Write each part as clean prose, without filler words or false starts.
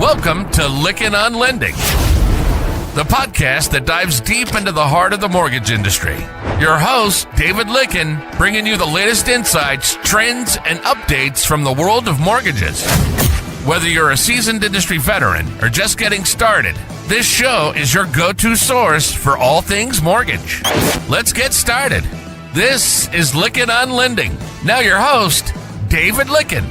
Welcome to Lickin' on Lending, the podcast that dives deep into the heart of the mortgage industry. Your host, David Lickin, bringing you the latest insights, trends, and updates from the world of mortgages. Whether you're a seasoned industry veteran or just getting started, this show is your go-to source for all things mortgage. Let's get started. This is Lickin' on Lending. Now your host, David Lickin.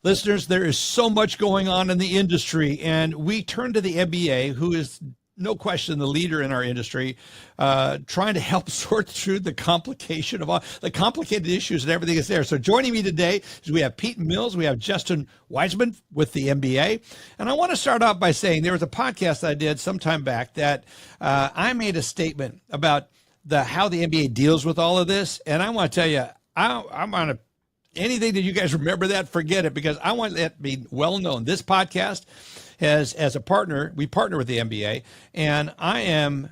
Listeners, there is so much going on in the industry, and we turn to the MBA, who is no question the leader in our industry, trying to help sort through the complication of all the complicated issues and everything is there. So joining me today is we have Pete Mills, we have Justin Wiseman with the MBA. And I want to start off by saying there was a podcast I did some time back that I made a statement about how the MBA deals with all of this. And I want to tell you, I'm on a anything that you guys remember that, forget it, because I want that to be well known. This podcast has, as a partner, we partner with the MBA, and I'm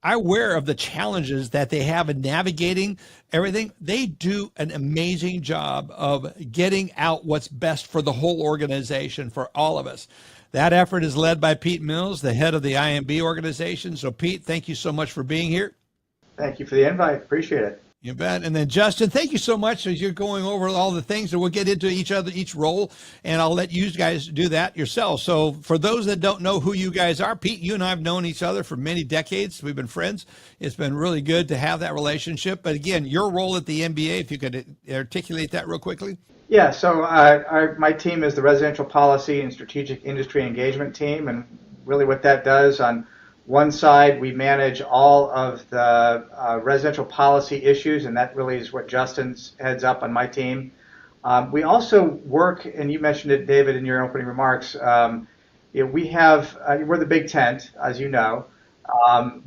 aware of the challenges that they have in navigating everything. They do an amazing job of getting out what's best for the whole organization, for all of us. That effort is led by Pete Mills, the head of the IMB organization. So Pete, thank you so much for being here. Thank you for the invite. Appreciate it. You bet. And then Justin, thank you so much as you're going over all the things, and we'll get into each role, and I'll let you guys do that yourself. So for those that don't know who you guys are, Pete, you and I have known each other for many decades. We've been friends. It's been really good to have that relationship. But again, your role at the MBA, if you could articulate that real quickly. Yeah, so my team is the Residential Policy and Strategic Industry Engagement team, and really what that does on one side, we manage all of the residential policy issues, and that really is what Justin's heads up on my team. We also work, and you mentioned it, David, in your opening remarks. We have we're the big tent, as you know,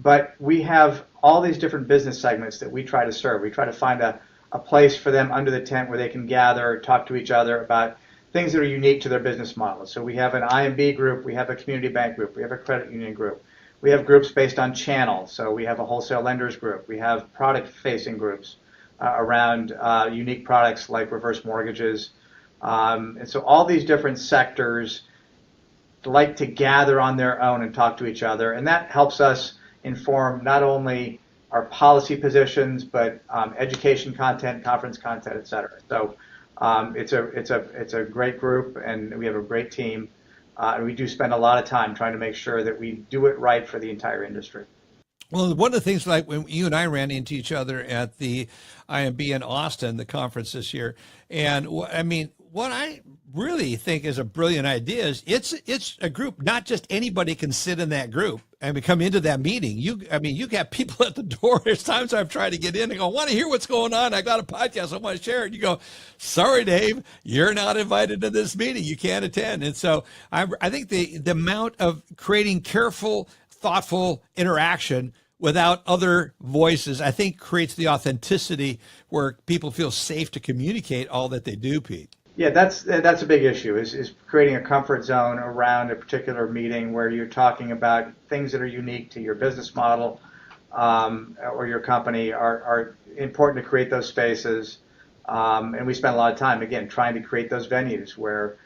but we have all these different business segments that we try to serve. We try to find a place for them under the tent where they can gather, talk to each other about things that are unique to their business model. So we have an IMB group, we have a community bank group, we have a credit union group. We have groups based on channel, so we have a wholesale lenders group. We have product-facing groups around unique products like reverse mortgages. And so all these different sectors like to gather on their own and talk to each other, and that helps us inform not only our policy positions, but education content, conference content, et cetera. So it's a great group, and we have a great team. And we do spend a lot of time trying to make sure that we do it right for the entire industry. Well, one of the things, like when you and I ran into each other at the IMB in Austin, the conference this year, and I mean, what I really think is a brilliant idea is it's a group, not just anybody can sit in that group and come into that meeting. You got people at the door. There's times I've tried to get in and go, I want to hear what's going on. I got a podcast. I want to share it. You go, sorry, Dave, you're not invited to this meeting. You can't attend. And so I think the amount of creating careful, thoughtful interaction without other voices, I think creates the authenticity where people feel safe to communicate all that they do, Pete. Yeah, that's a big issue, is creating a comfort zone around a particular meeting where you're talking about things that are unique to your business model or your company are important to create those spaces. And we spend a lot of time, again, trying to create those venues where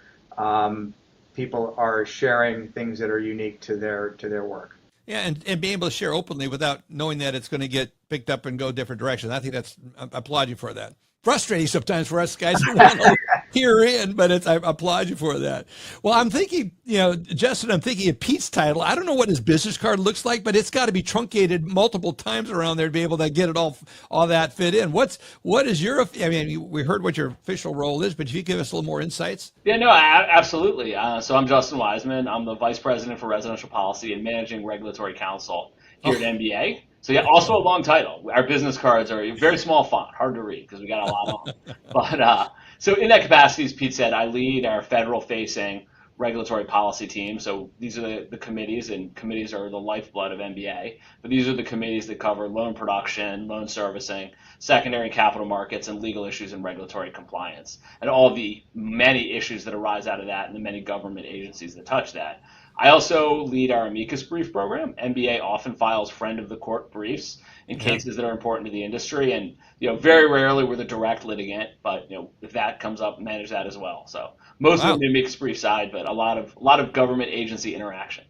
people are sharing things that are unique to their work. Yeah, and being able to share openly without knowing that it's going to get picked up and go different directions. I think I applaud you for that. Frustrating sometimes for us guys who want to hear in, but I applaud you for that. Well, I'm thinking, Justin, I'm thinking of Pete's title. I don't know what his business card looks like, but it's got to be truncated multiple times around there to be able to get it all that fit in. What is your, we heard what your official role is, but if you give us a little more insights. Yeah, no, absolutely. So I'm Justin Wiseman. I'm the Vice President for Residential Policy and Managing Regulatory Counsel here at MBA. So yeah, also a long title. Our business cards are a very small font, hard to read because we got a lot of them. But so in that capacity, as Pete said, I lead our federal-facing regulatory policy team. So these are the committees, and committees are the lifeblood of MBA. But these are the committees that cover loan production, loan servicing, secondary capital markets, and legal issues and regulatory compliance, and all the many issues that arise out of that and the many government agencies that touch that. I also lead our amicus brief program. MBA often files friend of the court briefs in cases that are important to the industry, and very rarely we're the direct litigant, but if that comes up, manage that as well. So most of the amicus brief side, but a lot of government agency interaction.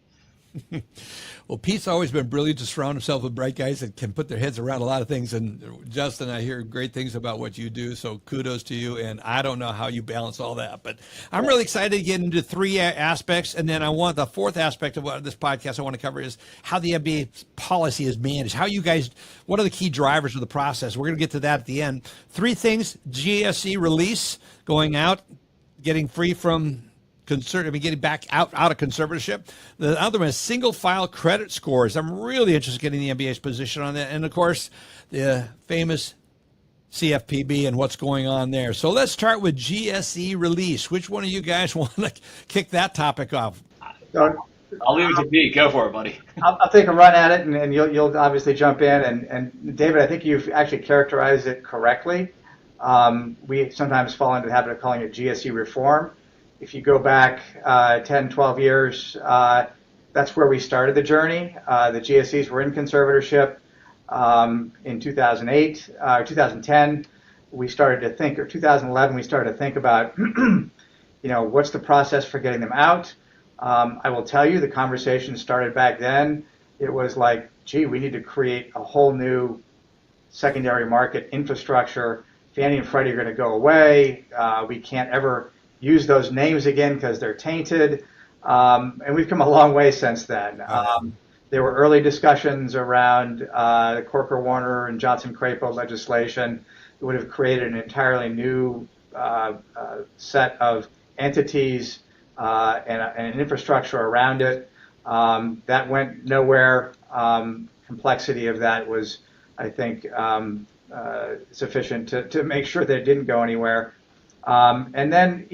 Well, Pete's always been brilliant to surround himself with bright guys that can put their heads around a lot of things. And Justin, I hear great things about what you do, so kudos to you. And I don't know how you balance all that, but I'm really excited to get into three aspects. And then I want the fourth aspect of what this podcast I want to cover is how the MBA policy is managed. How you guys, what are the key drivers of the process? We're going to get to that at the end. Three things: GSE release, going out, getting free from getting back out of conservatorship. The other one is single file credit scores. I'm really interested in getting the MBA's position on that. And of course, the famous CFPB and what's going on there. So let's start with GSE release. Which one of you guys want to kick that topic off? I'll leave it to Pete. Go for it, buddy. I'll take a run at it, and you'll obviously jump in. And David, I think you've actually characterized it correctly. We sometimes fall into the habit of calling it GSE reform. If you go back 10, 12 years, that's where we started the journey. The GSEs were in conservatorship in 2008, 2010. We started to think, or 2011, we started to think about, what's the process for getting them out? I will tell you, the conversation started back then. It was like, gee, we need to create a whole new secondary market infrastructure. Fannie and Freddie are going to go away. We can't ever use those names again because they're tainted. And we've come a long way since then. There were early discussions around the Corker-Warner and Johnson-Crapo legislation. It would have created an entirely new set of entities and an infrastructure around it. That went nowhere. Complexity of that was, I think, sufficient to make sure that it didn't go anywhere. And then,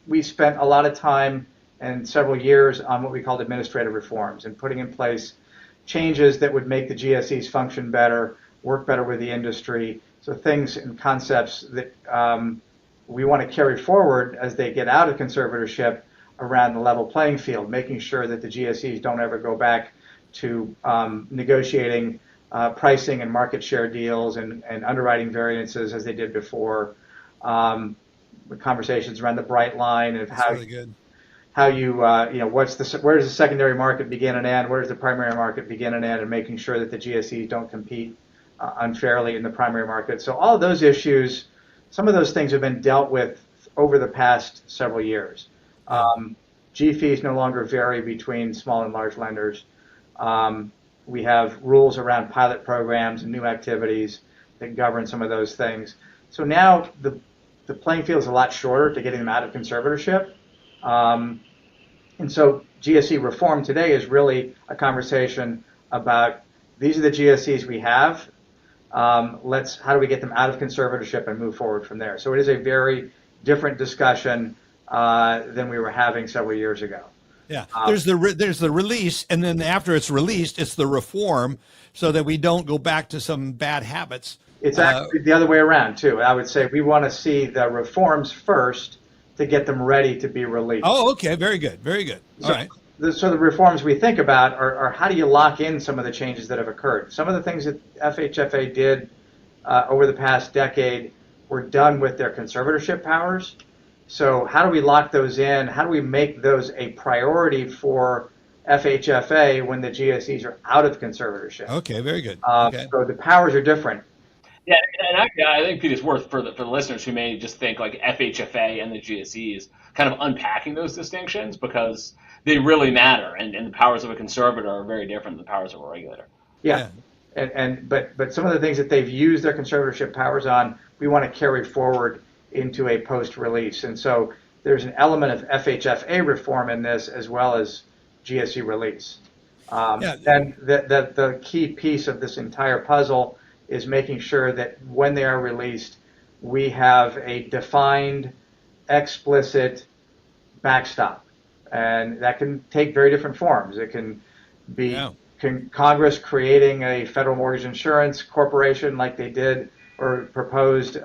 we spent a lot of time and several years on what we called administrative reforms and putting in place changes that would make the GSEs function better, work better with the industry. So things and concepts that we want to carry forward as they get out of conservatorship around the level playing field, making sure that the GSEs don't ever go back to negotiating pricing and market share deals and underwriting variances as they did before. Conversations around the bright line of how you where does the secondary market begin and end, where does the primary market begin and end, and making sure that the GSEs don't compete unfairly in the primary market. So all of those issues, some of those things have been dealt with over the past several years. G fees no longer vary between small and large lenders. We have rules around pilot programs and new activities that govern some of those things. So now the playing field is a lot shorter to getting them out of conservatorship. And so GSE reform today is really a conversation about these are the GSEs we have. How do we get them out of conservatorship and move forward from there? So it is a very different discussion than we were having several years ago. Yeah, there's the release, and then after it's released, it's the reform, so that we don't go back to some bad habits. It's actually the other way around, too. I would say we want to see the reforms first to get them ready to be released. Oh, okay. Very good. Very good. All right. So the reforms we think about are how do you lock in some of the changes that have occurred? Some of the things that FHFA did over the past decade were done with their conservatorship powers. So how do we lock those in? How do we make those a priority for FHFA when the GSEs are out of conservatorship? Okay, very good. Okay. So the powers are different. Yeah, and I think, Pete, it's worth for the listeners who may just think like FHFA and the GSEs kind of unpacking those distinctions, because they really matter, and the powers of a conservator are very different than the powers of a regulator. Yeah. But some of the things that they've used their conservatorship powers on, we want to carry forward into a post-release. And so there's an element of FHFA reform in this as well as GSE release. And the key piece of this entire puzzle is making sure that when they are released, we have a defined, explicit backstop. And that can take very different forms. It can be Congress creating a federal mortgage insurance corporation like they did or proposed in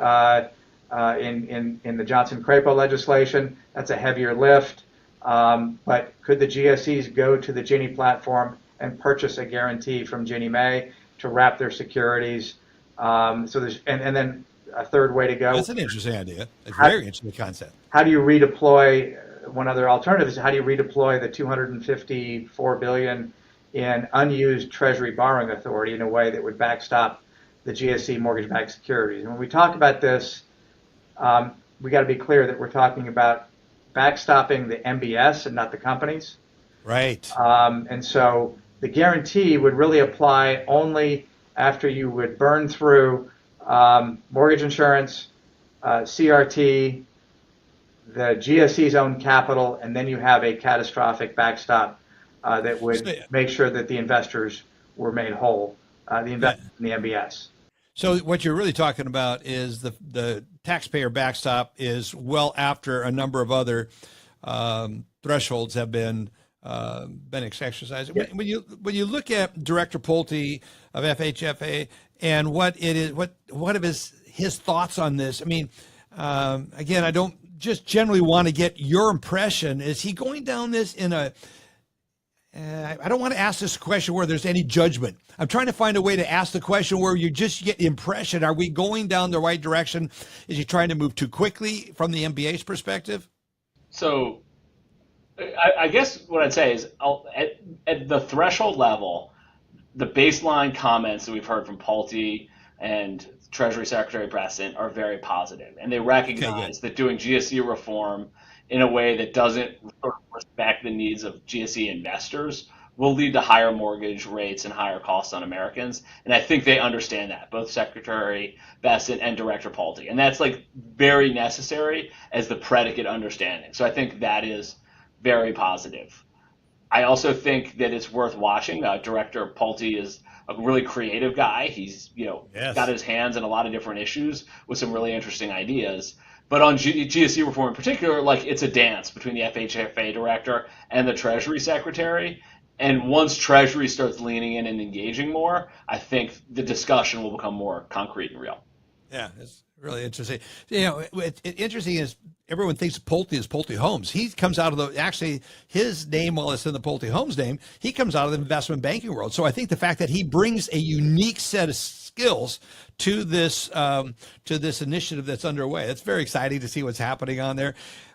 the Johnson-Crapo legislation. That's a heavier lift. But could the GSEs go to the Ginnie platform and purchase a guarantee from Ginnie Mae to wrap their securities? So there's and then a third way to go. That's an interesting idea. It's a very interesting concept. How do you redeploy? One other alternative is how do you redeploy the 254 billion in unused Treasury borrowing authority in a way that would backstop the GSE mortgage-backed securities? And when we talk about this, we got to be clear that we're talking about backstopping the MBS and not the companies. Right. And so the guarantee would really apply only after you would burn through mortgage insurance, CRT, the GSE's own capital, and then you have a catastrophic backstop that would make sure that the investors were made whole, the investors in the MBS. So what you're really talking about is the taxpayer backstop is well after a number of other thresholds have been exercised. Yeah. When you look at Director Pulte of FHFA and what it is, what of his thoughts on this? I mean, again, I don't just generally want to get your impression. Is he going down this in a I don't want to ask this question where there's any judgment. I'm trying to find a way to ask the question where you just get the impression, are we going down the right direction? Is he trying to move too quickly from the MBA's perspective? So I guess what I'd say is at the threshold level, the baseline comments that we've heard from Pulte and Treasury Secretary Bresson are very positive, and they recognize that doing GSE reform in a way that doesn't respect the needs of GSE investors will lead to higher mortgage rates and higher costs on Americans. And I think they understand that, both Secretary Bresson and Director Pulte. And that's like very necessary as the predicate understanding. So I think that is very positive. I also think that it's worth watching. Director Pulte is a really creative guy. He's got his hands in a lot of different issues with some really interesting ideas. But on GSE reform in particular, like, it's a dance between the FHFA director and the Treasury Secretary. And once Treasury starts leaning in and engaging more, I think the discussion will become more concrete and real. Yeah, it's really interesting. Interesting is everyone thinks Pulte is Pulte Homes. He comes out of actually his name, while it's in the Pulte Homes name, he comes out of the investment banking world. So I think the fact that he brings a unique set of skills to this initiative that's underway, it's very exciting to see what's happening on there.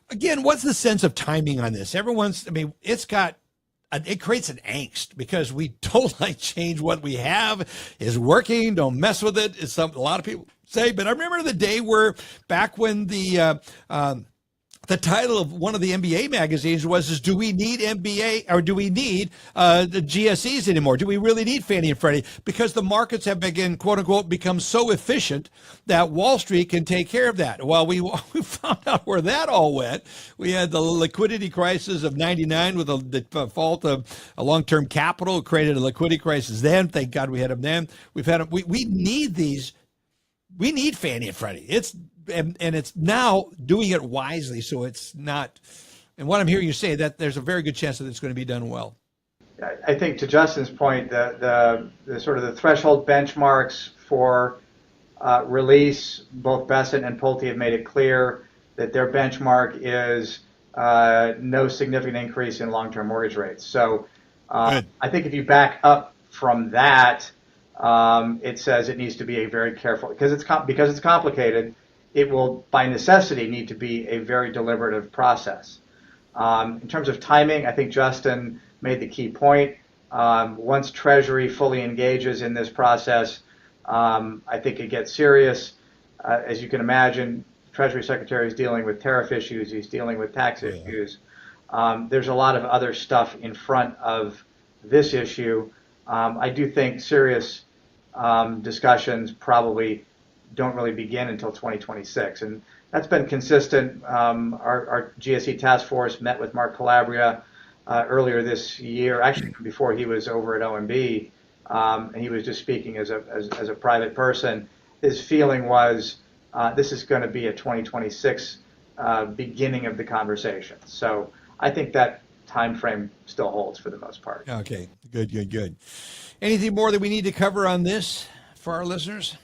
Again, what's the sense of timing on this? It creates an angst because we don't like change. What we have is working. Don't mess with it. It's something a lot of people say. But I remember the day where back when the title of one of the MBA magazines was, do we need MBA or do we need the GSEs anymore? Do we really need Fannie and Freddie? Because the markets have quote unquote, become so efficient that Wall Street can take care of that. Well, we found out where that all went. We had the liquidity crisis of 99 with the default of a long-term capital. It created a liquidity crisis then. Thank God we had them then. We need these. We need Fannie and Freddie. And it's now doing it wisely, so it's not. And what I'm hearing you say, that there's a very good chance that it's going to be done well. I think to Justin's point, the sort of the threshold benchmarks for release, both Bresson and Pulte have made it clear that their benchmark is no significant increase in long-term mortgage rates. So I think if you back up from that, it says it needs to be a very careful, because it's complicated. It will, by necessity, need to be a very deliberative process. In terms of timing, I think Justin made the key point. Once Treasury fully engages in this process, I think it gets serious. As you can imagine, Treasury Secretary is dealing with tariff issues. He's dealing with tax issues. There's a lot of other stuff in front of this issue. I do think serious discussions probably don't really begin until 2026. And that's been consistent. Our GSE task force met with Mark Calabria earlier this year, actually before he was over at OMB, and he was just speaking as a private person. His feeling was this is going to be a 2026 beginning of the conversation. So I think that time frame still holds for the most part. Okay, good. Anything more that we need to cover on this for our listeners?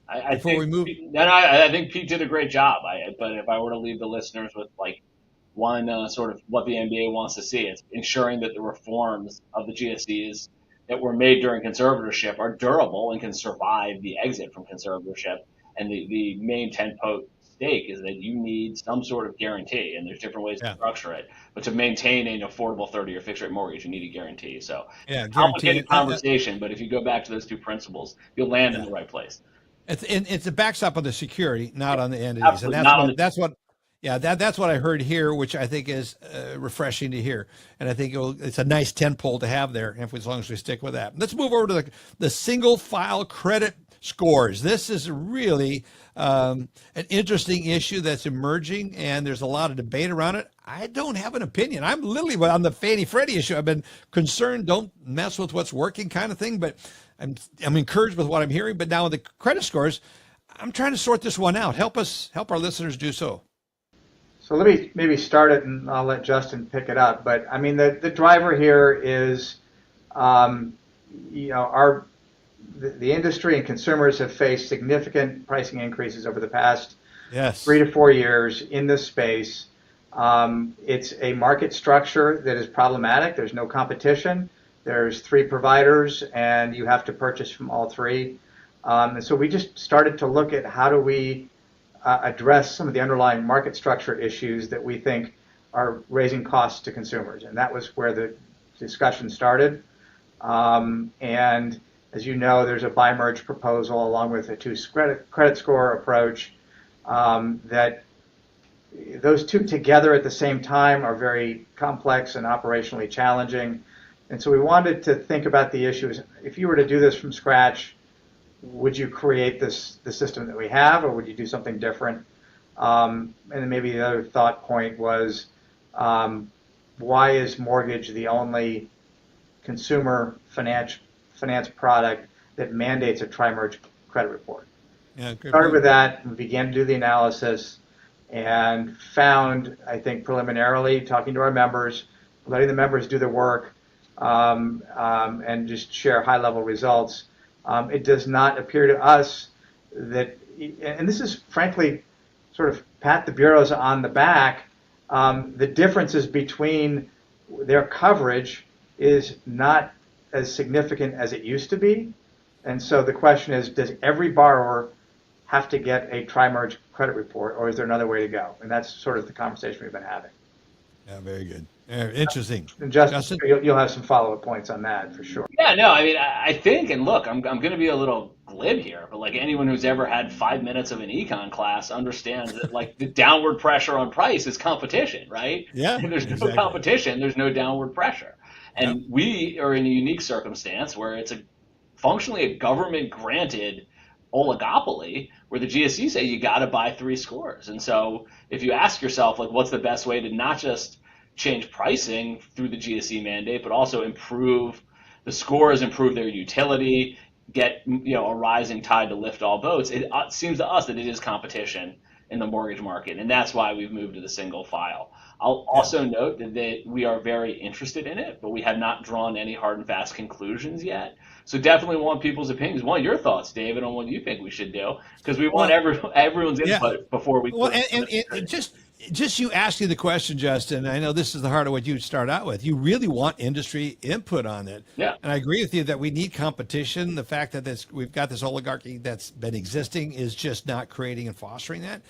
I think Pete did a great job. But if I were to leave the listeners with like one sort of what the MBA wants to see. It's ensuring that the reforms of the GSEs that were made during conservatorship are durable and can survive the exit from conservatorship. And the main tentpole stake is that you need some sort of guarantee, and there's different ways to structure it. But to maintain an affordable 30-year fixed rate mortgage, you need a guarantee. So Yeah, it's a guarantee. complicated conversation, but if you go back to those two principles, you'll land in the right place. It's a backstop on the security, not on the entities, Absolutely. and that's what I heard here, which I think is refreshing to hear, and I think it's a nice tentpole to have there, as long as we stick with that. Let's move over to the single file credit scores. This is really an interesting issue that's emerging, and there's a lot of debate around it. I don't have an opinion. I'm literally on the Fannie Freddie issue. I've been concerned, don't mess with what's working kind of thing, but I'm encouraged with what I'm hearing. But now with the credit scores, I'm trying to sort this one out. Help our listeners do so. So let me maybe start it, and I'll let Justin pick it up. But I mean, the driver here is, the industry and consumers have faced significant pricing increases over the past 3 to 4 years in this space. It's a market structure that is problematic. There's no competition. There's 3 providers, and you have to purchase from all 3. And so we just started to look at how do we address some of the underlying market structure issues that we think are raising costs to consumers. And that was where the discussion started. And as you know, there's a buy-merge proposal along with a 2 credit score approach that those 2 together at the same time are very complex and operationally challenging. And so we wanted to think about the issues. If you were to do this from scratch, would you create the system that we have, or would you do something different? And then maybe the other thought point was, why is mortgage the only consumer finance product that mandates a tri-merge credit report? Started with that and began to do the analysis and found, I think preliminarily, talking to our members, letting the members do the work, and just share high-level results. It does not appear to us that, and this is frankly sort of pat the bureaus on the back, the differences between their coverage is not as significant as it used to be. And so the question is, does every borrower have to get a tri-merge credit report, or is there another way to go? And that's sort of the conversation we've been having. Yeah, very good. Interesting. And Justin, you'll have some follow-up points on that for sure. Yeah, no, I mean, I think, and look, I'm going to be a little glib here, but like anyone who's ever had 5 minutes of an econ class understands that like the downward pressure on price is competition, right? Yeah. If there's no competition, there's no downward pressure. And we are in a unique circumstance where it's functionally a government-granted oligopoly where the GSE say you got to buy 3 scores. And so if you ask yourself, like, what's the best way to not just change pricing through the GSE mandate, but also improve the scores, improve their utility, get a rising tide to lift all boats, it seems to us that it is competition in the mortgage market, and that's why we've moved to the single file. I'll also note that we are very interested in it, but we have not drawn any hard and fast conclusions yet. So definitely want people's opinions. Want your thoughts, David, on what you think we should do, because we want everyone's input before we. Well, and just you asking the question, Justin, I know this is the heart of what you start out with. You really want industry input on it. Yeah. And I agree with you that we need competition. The fact that we've got this oligarchy that's been existing is just not creating and fostering that.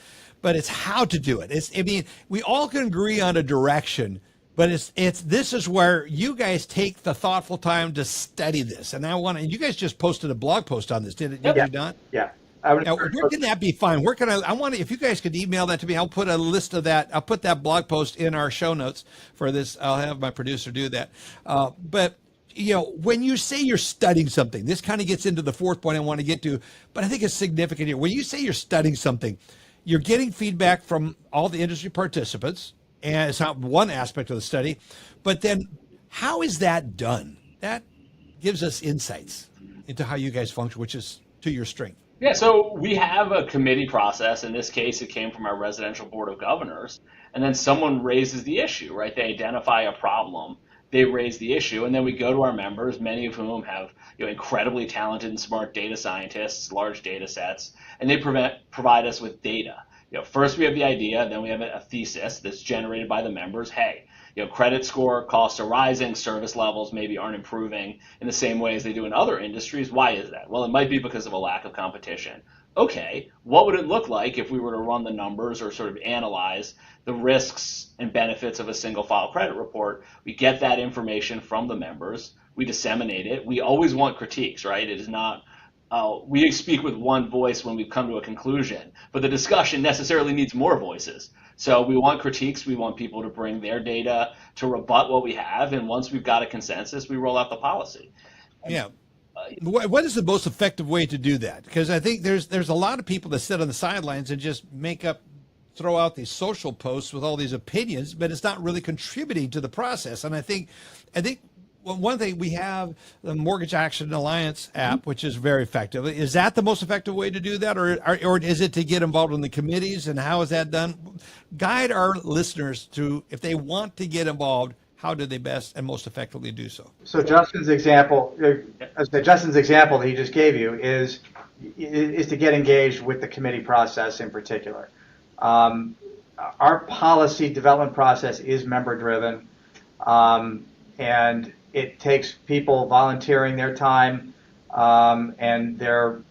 But it's how to do it. We all can agree on a direction, but this is where you guys take the thoughtful time to study this. And you guys just posted a blog post on this, didn't you not? Yeah. Now, where can that be found? Where can if you guys could email that to me, I'll put a list of that. I'll put that blog post in our show notes for this. I'll have my producer do that. But when you say you're studying something, this kind of gets into the fourth point I want to get to, but I think it's significant here. When you say you're studying something, you're getting feedback from all the industry participants, and it's not one aspect of the study, but then how is that done? That gives us insights into how you guys function, which is to your strength. Yeah, so we have a committee process. In this case, it came from our residential board of governors, and then someone raises the issue, right? They identify a problem, they raise the issue, and then we go to our members, many of whom have incredibly talented and smart data scientists, large data sets, and they provide us with data. First we have the idea, then we have a thesis that's generated by the members. Hey, credit score, costs are rising, service levels maybe aren't improving in the same way as they do in other industries. Why is that? Well, it might be because of a lack of competition. Okay, what would it look like if we were to run the numbers or sort of analyze the risks and benefits of a single file credit report? We get that information from the members, we disseminate it. We always want critiques, right? It is not we speak with one voice when we've come to a conclusion, but the discussion necessarily needs more voices. So we want critiques, we want people to bring their data to rebut what we have, and once we've got a consensus, we roll out the policy. Yeah. What is the most effective way to do that? Because I think there's a lot of people that sit on the sidelines and just throw out these social posts with all these opinions, but it's not really contributing to the process. And I think one thing, we have the Mortgage Action Alliance app, which is very effective. Is that the most effective way to do that, or is it to get involved in the committees, and how is that done? Guide our listeners to, if they want to get involved, how do they best and most effectively do so? So Justin's example that he just gave you is to get engaged with the committee process in particular. Our policy development process is member driven, and it takes people volunteering their time and their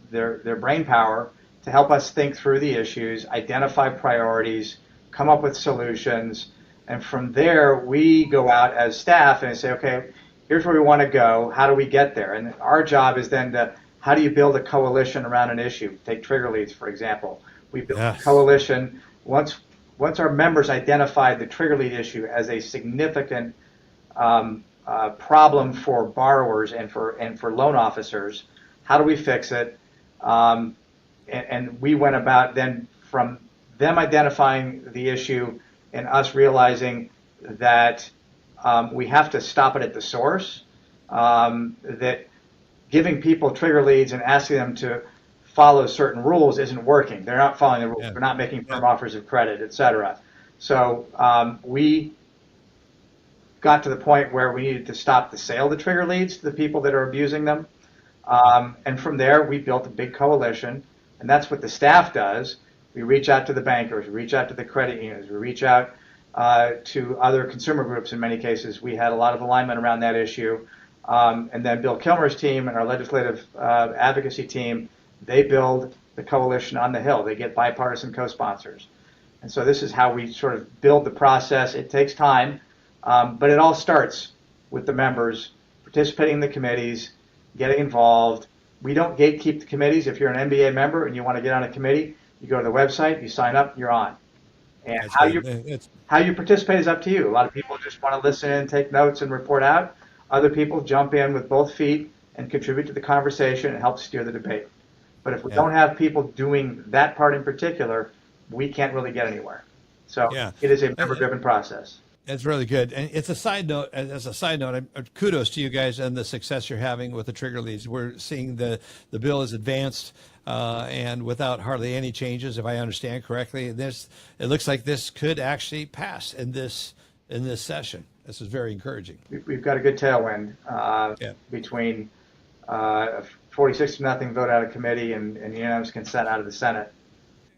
brain power to help us think through the issues, identify priorities, come up with solutions. And from there, we go out as staff and say, okay, here's where we want to go. How do we get there? And our job is then how do you build a coalition around an issue? Take trigger leads, for example. We built a coalition. Once our members identified the trigger lead issue as a significant problem for borrowers and for loan officers, how do we fix it? And we went about then from them identifying the issue and us realizing that we have to stop it at the source, that giving people trigger leads and asking them to follow certain rules isn't working. They're not following the rules. They're not making firm offers of credit, et cetera. So we got to the point where we needed to stop the sale of the trigger leads to the people that are abusing them. And from there, we built a big coalition, and that's what the staff does. We reach out to the bankers, we reach out to the credit unions, we reach out to other consumer groups in many cases. We had a lot of alignment around that issue. And then Bill Kilmer's team and our legislative advocacy team, they build the coalition on the Hill. They get bipartisan co-sponsors. And so this is how we sort of build the process. It takes time, but it all starts with the members participating in the committees, getting involved. We don't gatekeep the committees. If you're an MBA member and you want to get on a committee, you go to the website, you sign up, you're on. And how you participate is up to you. A lot of people just want to listen in, take notes, and report out. Other people jump in with both feet and contribute to the conversation and help steer the debate. But if we don't have people doing that part in particular, we can't really get anywhere. So it is a member-driven process. That's really good. And it's a side note, kudos to you guys and the success you're having with the trigger leads. We're seeing the bill is advanced and without hardly any changes, if I understand correctly. It looks like this could actually pass in this session. This is very encouraging. We've got a good tailwind between 46-0 vote out of committee and unanimous consent out of the Senate.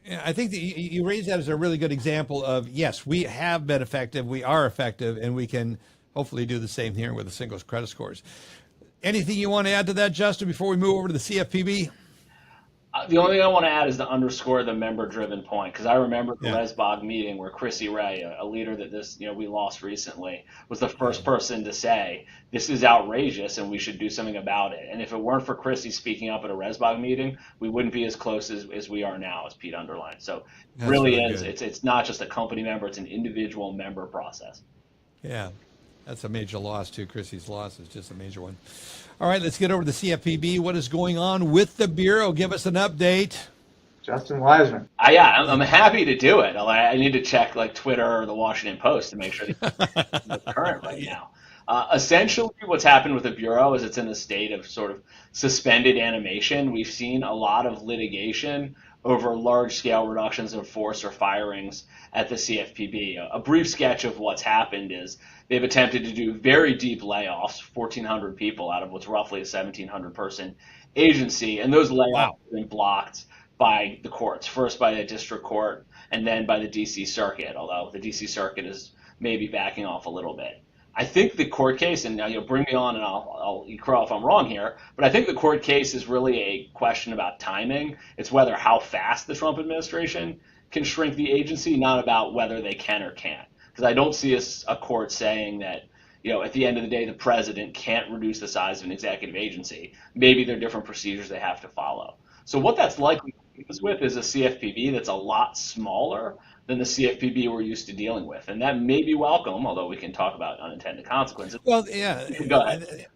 Yeah, I think that you raised that as a really good example of, yes, we have been effective, we are effective, and we can hopefully do the same here with the single credit scores. Anything you want to add to that, Justin, before we move over to the CFPB? The only thing I want to add is to underscore the member-driven point, because I remember the RESBOG meeting where Chrissy Ray, a leader that we lost recently, was the first person to say, this is outrageous and we should do something about it. And if it weren't for Chrissy speaking up at a RESBOG meeting, we wouldn't be as close as we are now, as Pete underlined. So it really is. It's not just a company member, it's an individual member process. Yeah. That's a major loss, too. Chrissy's loss is just a major one. All right, let's get over to the CFPB. What is going on with the Bureau? Give us an update. Justin Wiseman. I'm happy to do it. I need to check Twitter or the Washington Post to make sure it's current right now. Essentially, what's happened with the Bureau is it's in a state of sort of suspended animation. We've seen a lot of litigation over large-scale reductions in force or firings at the CFPB. A brief sketch of what's happened is they've attempted to do very deep layoffs, 1,400 people out of what's roughly a 1,700-person agency, and those layoffs have been blocked by the courts, first by the district court and then by the DC Circuit, although the DC Circuit is maybe backing off a little bit. I think the court case, and now you'll bring me on and I'll corral if I'm wrong here, but I think the court case is really a question about timing. It's whether how fast the Trump administration can shrink the agency, not about whether they can or can't. Because I don't see a court saying that, at the end of the day, the president can't reduce the size of an executive agency. Maybe there are different procedures they have to follow. So what that's likely to leave us with is a CFPB that's a lot smaller than the CFPB we're used to dealing with. And that may be welcome, although we can talk about unintended consequences. Well, yeah. Go ahead.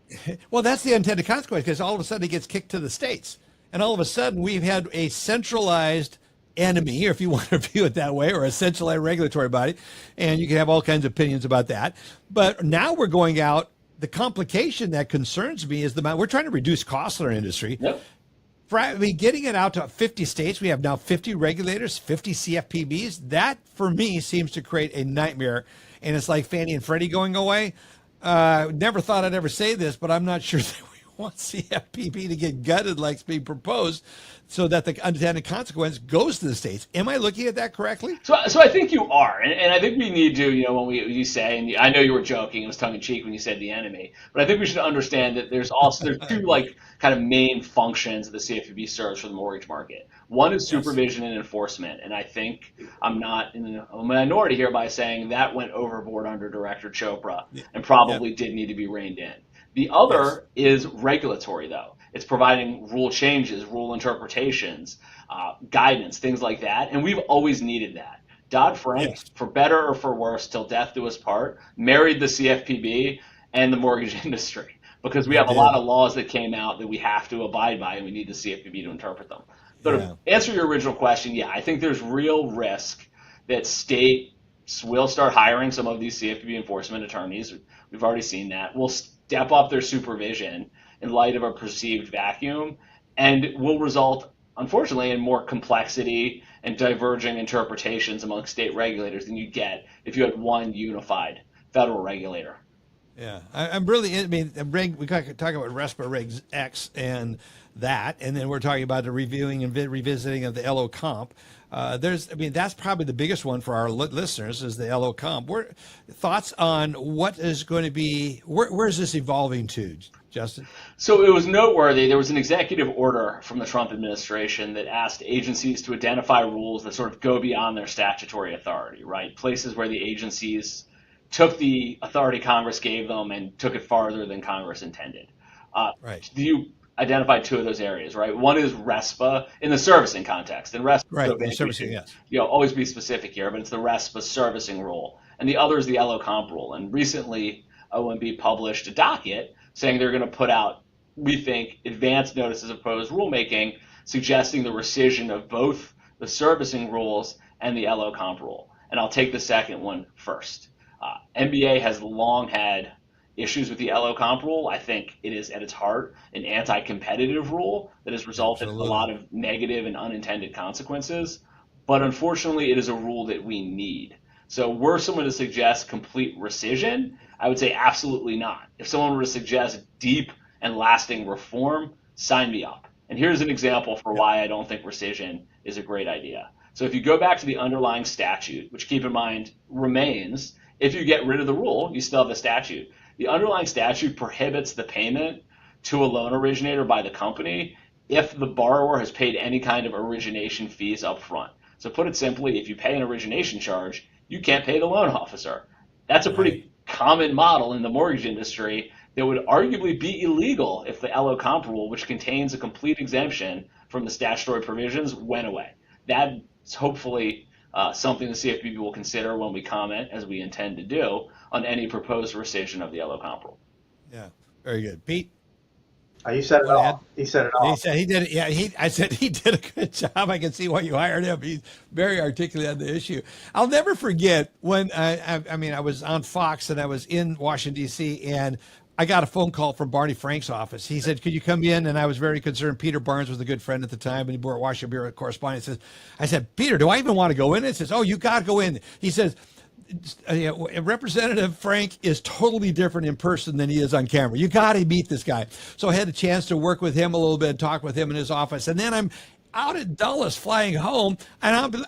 Well, that's the unintended consequence, because all of a sudden it gets kicked to the states. And all of a sudden we've had a centralized enemy, if you want to view it that way, or a centralized regulatory body. And you can have all kinds of opinions about that. But now we're going out. The complication that concerns me is we're trying to reduce costs in our industry. Yep. Getting it out to 50 states, we have now 50 regulators, 50 CFPBs. That, for me, seems to create a nightmare. And it's like Fannie and Freddie going away. Never thought I'd ever say this, but I'm not sure that we want CFPB to get gutted like it's being proposed, so that the unintended consequence goes to the states. Am I looking at that correctly? So I think you are, and I think we need to, when you say, and I know you were joking, it was tongue in cheek when you said the enemy, but I think we should understand that there's two kind of main functions that the CFPB serves for the mortgage market. One is supervision and enforcement, and I think I'm not in a minority here by saying that went overboard under Director Chopra and probably did need to be reined in. The other is regulatory, though. It's providing rule changes, rule interpretations, guidance, things like that. And we've always needed that. Dodd-Frank, for better or for worse, till death do us part, married the CFPB and the mortgage industry, because we have a lot of laws that came out that we have to abide by, and we need the CFPB to interpret them. But to answer your original question, I think there's real risk that states will start hiring some of these CFPB enforcement attorneys. We've already seen that. We'll step up their supervision in light of a perceived vacuum, and will result, unfortunately, in more complexity and diverging interpretations among state regulators than you'd get if you had one unified federal regulator. Yeah, I'm really, we talk about RESPA Regs X and that, and then we're talking about the reviewing and revisiting of the LO comp. That's probably the biggest one for our listeners is the LO comp. Thoughts on what is going to be, where is this evolving to, Justin? So it was noteworthy. There was an executive order from the Trump administration that asked agencies to identify rules that sort of go beyond their statutory authority, right? Places where the agencies took the authority Congress gave them and took it farther than Congress intended. Right. You identified two of those areas, right? One is RESPA in the servicing context, and RESPA, right? So servicing, yes. Always be specific here, but it's the RESPA servicing rule, and the other is the LO comp rule. And recently, OMB published a docket saying they're going to put out, we think, advanced notices of proposed rulemaking, suggesting the rescission of both the servicing rules and the LO comp rule. And I'll take the second one first. MBA has long had issues with the LO comp rule. I think it is at its heart an anti-competitive rule that has resulted in a lot of negative and unintended consequences. But unfortunately, it is a rule that we need. So were someone to suggest complete rescission, I would say absolutely not. If someone were to suggest deep and lasting reform, sign me up. And here's an example for why I don't think rescission is a great idea. So if you go back to the underlying statute, which keep in mind remains, if you get rid of the rule, you still have the statute. The underlying statute prohibits the payment to a loan originator by the company if the borrower has paid any kind of origination fees up front. So put it simply, if you pay an origination charge, you can't pay the loan officer. That's a pretty common model in the mortgage industry that would arguably be illegal if the LO comp rule, which contains a complete exemption from the statutory provisions, went away. That's hopefully something the CFPB will consider when we comment, as we intend to do, on any proposed rescission of the LO comp rule. Yeah, very good. Pete? He said it all. He said it all. He said he did it. Yeah, I said he did a good job. I can see why you hired him. He's very articulate on the issue. I'll never forget when I was on Fox and I was in Washington, D.C., and I got a phone call from Barney Frank's office. He said, could you come in? And I was very concerned. Peter Barnes was a good friend at the time, and he brought Washington Bureau correspondent. I said, Peter, do I even want to go in? He says, oh, you got to go in. He says, Representative Frank is totally different in person than he is on camera. You got to meet this guy. So I had a chance to work with him a little bit, talk with him in his office. And then I'm out in Dulles flying home, and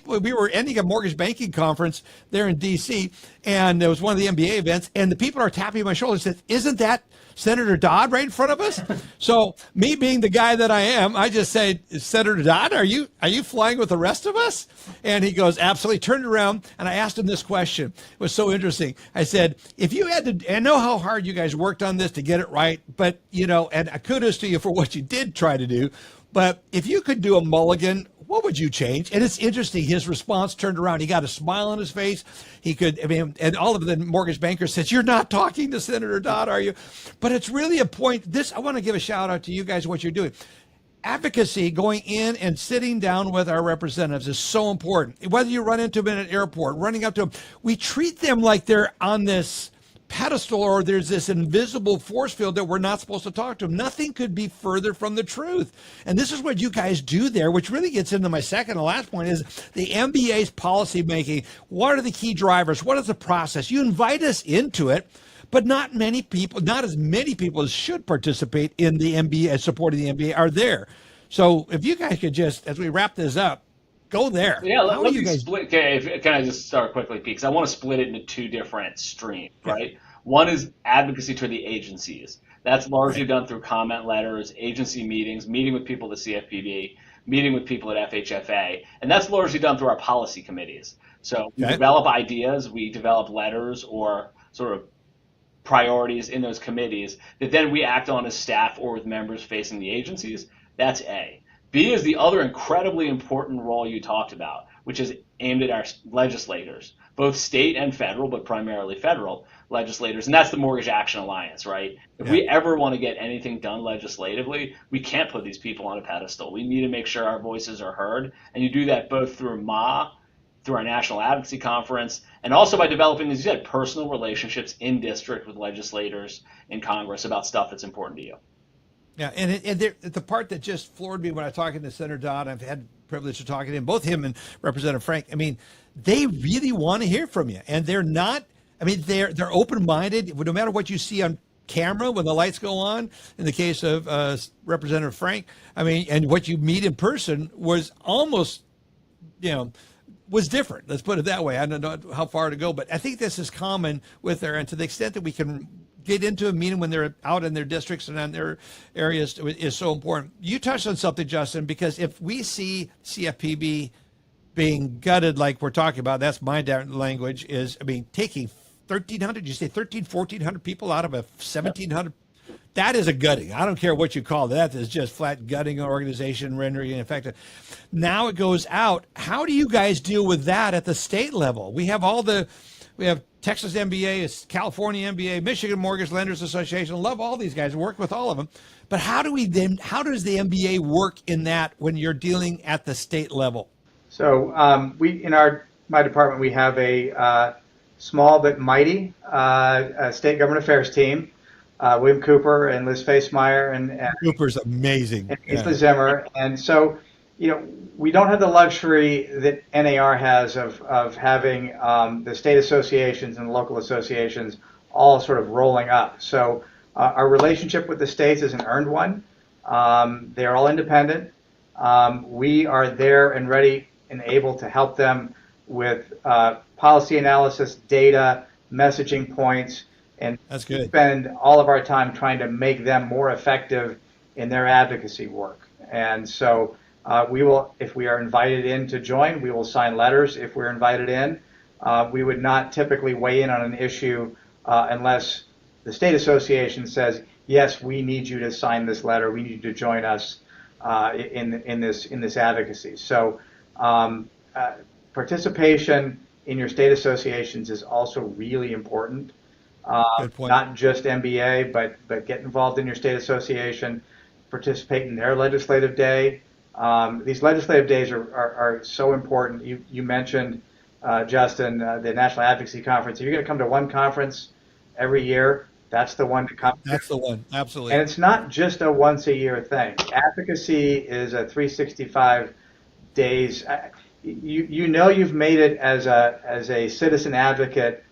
we were ending a mortgage banking conference there in D.C., and it was one of the MBA events, and the people are tapping my shoulder and said, "Isn't that Senator Dodd right in front of us?" So me being the guy that I am, I just said, "Senator Dodd, are you flying with the rest of us?" And he goes, "Absolutely." Turned around, and I asked him this question. It was so interesting. I said, "If you had to, I know how hard you guys worked on this to get it right, but and kudos to you for what you did try to do. But if you could do a mulligan, what would you change?" And it's interesting. His response turned around. He got a smile on his face. And all of the mortgage bankers said, "You're not talking to Senator Dodd, are you?" But it's really a point. I want to give a shout out to you guys, what you're doing. Advocacy, going in and sitting down with our representatives, is so important. Whether you run into them in an airport, running up to them, we treat them like they're on this pedestal or there's this invisible force field that we're not supposed to talk to them. Nothing could be further from the truth. And this is what you guys do there, which really gets into my second and last point, is the MBA's policy making. What are the key drivers? What is the process? You invite us into it, but not as many people as should participate in the MBA, supporting the MBA, are there. So if you guys could just, as we wrap this up, go there. Yeah, let me split. Can I just start quickly, Pete? Because I want to split it into two different streams, right? One is advocacy to the agencies. That's largely done through comment letters, agency meetings, meeting with people at the CFPB, meeting with people at FHFA, and that's largely done through our policy committees. So we develop ideas, we develop letters or sort of priorities in those committees that then we act on as staff or with members facing the agencies. That's A. B is the other incredibly important role you talked about, which is aimed at our legislators, both state and federal, but primarily federal legislators. And that's the Mortgage Action Alliance, right? If we ever want to get anything done legislatively, we can't put these people on a pedestal. We need to make sure our voices are heard. And you do that both through through our National Advocacy Conference, and also by developing, as you said, personal relationships in district with legislators in Congress about stuff that's important to you. Yeah, and the part that just floored me when I was talking to Senator Dodd, I've had the privilege of talking to him, both him and Representative Frank. I mean, they really want to hear from you, and they're not. I mean, they're open-minded. No matter what you see on camera when the lights go on, in the case of Representative Frank, I mean, and what you meet in person was almost, was different. Let's put it that way. I don't know how far to go, but I think this is common with their, and to the extent that we can get into a meeting when they're out in their districts and in their areas is so important. You touched on something, Justin, because if we see CFPB being gutted like we're talking about, that's my language, taking 1,300, you say 1,400 people out of a 1,700, that is a gutting. I don't care what you call it. That is just flat gutting an organization, rendering it ineffective. Now it goes out. How do you guys deal with that at the state level? We have Texas MBA, California MBA, Michigan Mortgage Lenders Association. Love all these guys. Work with all of them. But how does the MBA work in that when you're dealing at the state level? So my department, we have a small but mighty state government affairs team. William Cooper and Liz Facemeyer and Cooper's amazing. And Isla Zimmer. And so, we don't have the luxury that NAR has of having the state associations and the local associations all sort of rolling up. So our relationship with the states is an earned one. They're all independent. We are there and ready and able to help them with policy analysis, data, messaging points, and that's good. Spend all of our time trying to make them more effective in their advocacy work. And so we will, if we are invited in to join, we will sign letters if we're invited in. We would not typically weigh in on an issue unless the state association says, yes, we need you to sign this letter. We need you to join us in this advocacy. So participation in your state associations is also really important. Good point. Not just MBA, but get involved in your state association, participate in their legislative day. These legislative days are so important. You mentioned, Justin, the National Advocacy Conference. If you're going to come to one conference every year, that's the one to come to. That's the one, absolutely. And it's not just a once-a-year thing. Advocacy is a 365 days. You've made it as a citizen advocate.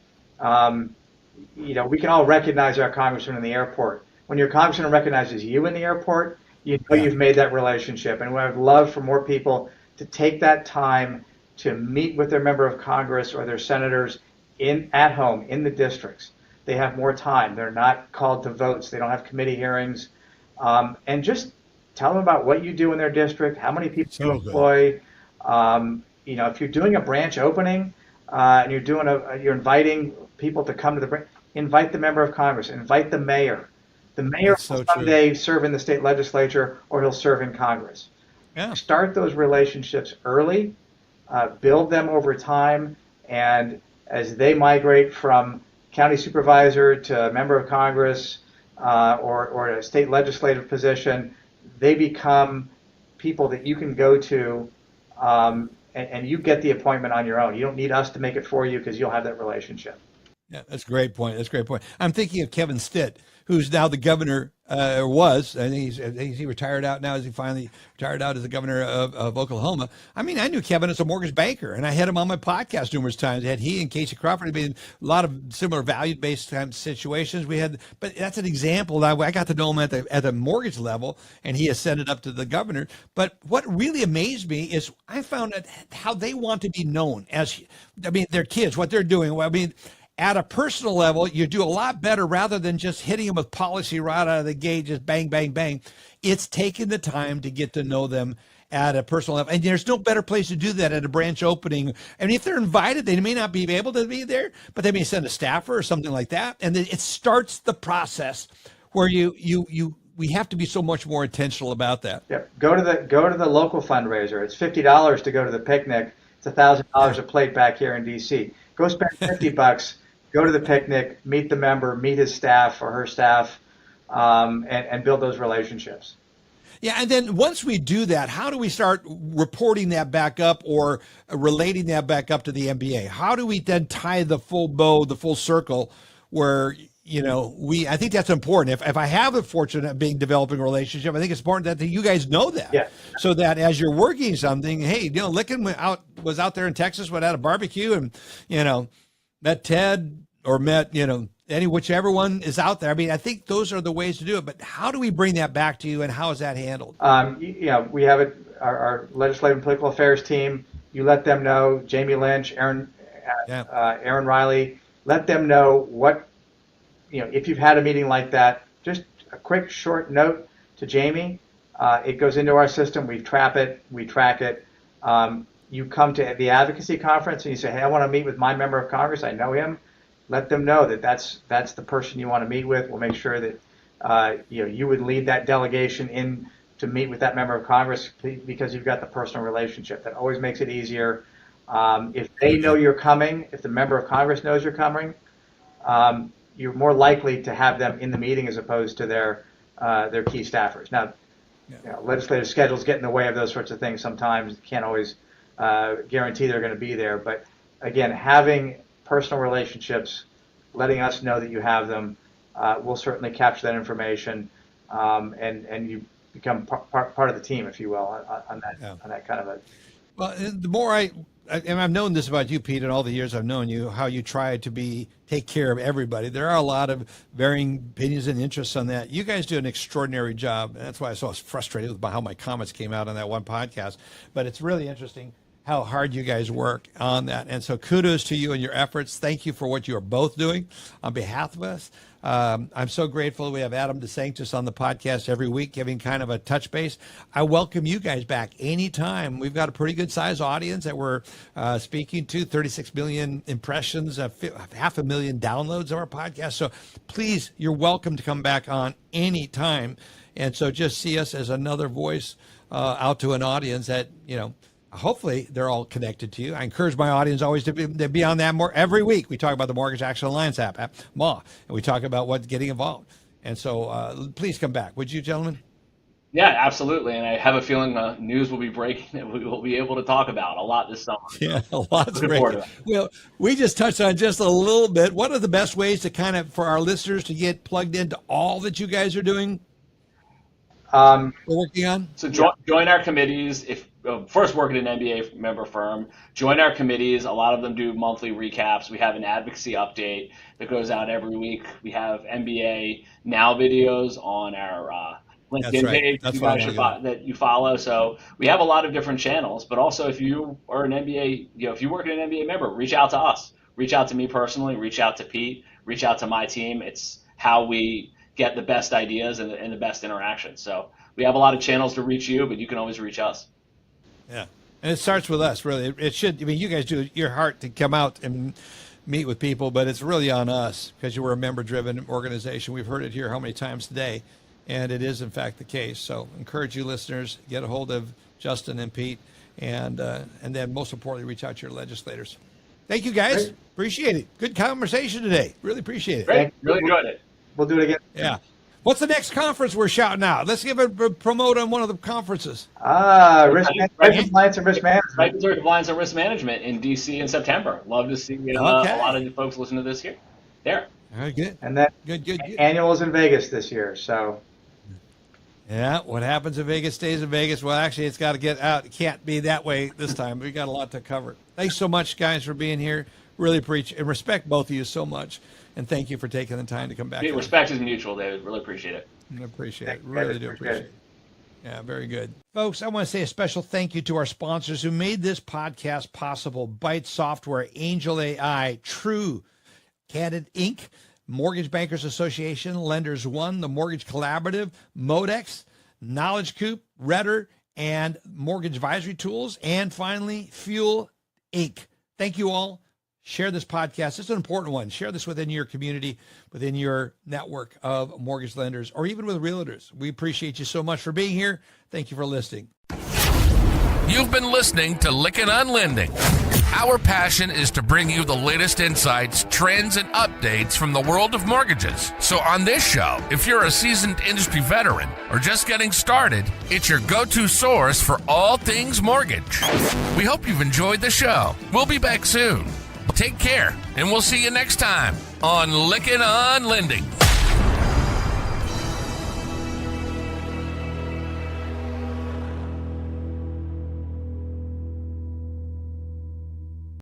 We can all recognize our congressman in the airport. When your congressman recognizes you in the airport, you know you've made that relationship. And I'd love for more people to take that time to meet with their member of Congress or their senators at home in the districts. They have more time. They're not called to votes. They don't have committee hearings. And just tell them about what you do in their district, how many people you employ. If you're doing a branch opening and you're inviting people to come to the branch, invite the member of Congress, invite the mayor. The mayor will someday serve in the state legislature or he'll serve in Congress. Yeah. Start those relationships early, build them over time, and as they migrate from county supervisor to member of Congress or a state legislative position, they become people that you can go to and you get the appointment on your own. You don't need us to make it for you because you'll have that relationship. Yeah, that's a great point. That's a great point. I'm thinking of Kevin Stitt, who's now the governor, was. I think he's retired out now. Is he finally retired out as the governor of Oklahoma? I mean, I knew Kevin as a mortgage banker, and I had him on my podcast numerous times. He and Casey Crawford had been a lot of similar value-based kind of situations. But that's an example. I got to know him at the mortgage level, and he ascended up to the governor. But what really amazed me is I found out how they want to be known their kids, what they're doing. At a personal level, you do a lot better rather than just hitting them with policy right out of the gate, just bang, bang, bang. It's taking the time to get to know them at a personal level. And there's no better place to do that at a branch opening. I mean, if they're invited, they may not be able to be there, but they may send a staffer or something like that. And then it starts the process where we have to be so much more intentional about that. Yep. Go to the local fundraiser. It's $50 to go to the picnic. It's $1,000 a plate back here in DC. Go spend $50. Go to the picnic, meet the member, meet his staff or her staff, and build those relationships. Yeah, and then once we do that, how do we start reporting that back up or relating that back up to the MBA? How do we then tie the full bow, the full circle where, I think that's important. If I have the fortune of developing a relationship, I think it's important that you guys know that. Yeah. So that as you're working something, hey, Licken was out there in Texas, went out a barbecue and, met Ted or met, whichever one is out there. I mean, I think those are the ways to do it. But how do we bring that back to you, and how is that handled? We have our legislative and political affairs team. You let them know, Jamie Lynch, Aaron Riley, let them know what, if you've had a meeting like that, just a quick short note to Jamie. It goes into our system. We track it. You come to the advocacy conference and you say, hey, I want to meet with my member of Congress. I know him. Let them know that that's the person you want to meet with. We'll make sure that you would lead that delegation in to meet with that member of Congress because you've got the personal relationship. That always makes it easier. If they know you're coming, if the member of Congress knows you're coming, you're more likely to have them in the meeting as opposed to their key staffers. Now, legislative schedules get in the way of those sorts of things sometimes. You can't always guarantee they're going to be there. But again, having personal relationships, letting us know that you have them, we'll certainly capture that information, and you become part of the team, if you will, on that kind of a. Well, the more and I've known this about you, Pete, and all the years I've known you, how you try to take care of everybody. There are a lot of varying opinions and interests on that. You guys do an extraordinary job, and that's why I was so frustrated with how my comments came out on that one podcast. But it's really interesting how hard you guys work on that. And so kudos to you and your efforts. Thank you for what you are both doing on behalf of us. I'm so grateful we have Adam DeSanctis on the podcast every week, giving kind of a touch base. I welcome you guys back anytime. We've got a pretty good size audience that we're speaking to, 36 million impressions, 500,000 downloads of our podcast. So please, you're welcome to come back on anytime. And so just see us as another voice out to an audience that, hopefully they're all connected to you. I encourage my audience always to be on that more every week. We talk about the Mortgage Action Alliance app, MA, and we talk about what's getting involved. And so please come back. Would you, gentlemen? Yeah, absolutely. And I have a feeling news will be breaking that we will be able to talk about a lot this summer. Yeah, a lot's breaking. Well, we just touched on just a little bit. What are the best ways to for our listeners to get plugged into all that you guys are doing? We're working on? So join our committees. First, work at an MBA member firm. Join our committees. A lot of them do monthly recaps. We have an advocacy update that goes out every week. We have MBA Now videos on our LinkedIn page That's you what I guys should wanna that you follow. So we have a lot of different channels, but also if you are an MBA, if you work in an MBA member, reach out to us, reach out to me personally, reach out to Pete, reach out to my team. It's how we get the best ideas and the best interactions. So we have a lot of channels to reach you, but you can always reach us. Yeah. And it starts with us, really. It should, I mean, you guys do your heart to come out and meet with people, but it's really on us because you were a member-driven organization. We've heard it here how many times today, and it is, in fact, the case. So encourage you listeners, get a hold of Justin and Pete, and then most importantly, reach out to your legislators. Thank you, guys. Great. Appreciate it. Good conversation today. Really appreciate it. Great. Really enjoyed it. We'll do it again. Yeah. What's the next conference we're shouting out? Let's give a promote on one of the conferences. Compliance and Risk Management. Regulatory compliance and risk management in DC in September. Love to see a lot of folks listen to this here. There. All right, good. And then Good. annuals in Vegas this year. So Yeah, what happens in Vegas stays in Vegas. Well, actually, it's got to get out. It can't be that way this time. We got a lot to cover. Thanks so much, guys, for being here. Really appreciate and respect both of you so much. And thank you for taking the time to come back. Respect is mutual, David. Really appreciate it. I appreciate it. Really do appreciate it. Yeah, very good. Folks, I want to say a special thank you to our sponsors who made this podcast possible. Byte Software, Angel AI, True, Candid Inc., Mortgage Bankers Association, Lenders One, the Mortgage Collaborative, Modex, Knowledge Coop, Redder, and Mortgage Advisory Tools, and finally, Fuel Inc. Thank you all. Share this podcast. It's an important one. Share this within your community, within your network of mortgage lenders, or even with realtors. We appreciate you so much for being here. Thank you for listening. You've been listening to Lickin' on Lending. Our passion is to bring you the latest insights, trends, and updates from the world of mortgages. So on this show, if you're a seasoned industry veteran or just getting started, it's your go-to source for all things mortgage. We hope you've enjoyed the show. We'll be back soon. Take care, and we'll see you next time on Lickin' on Lending.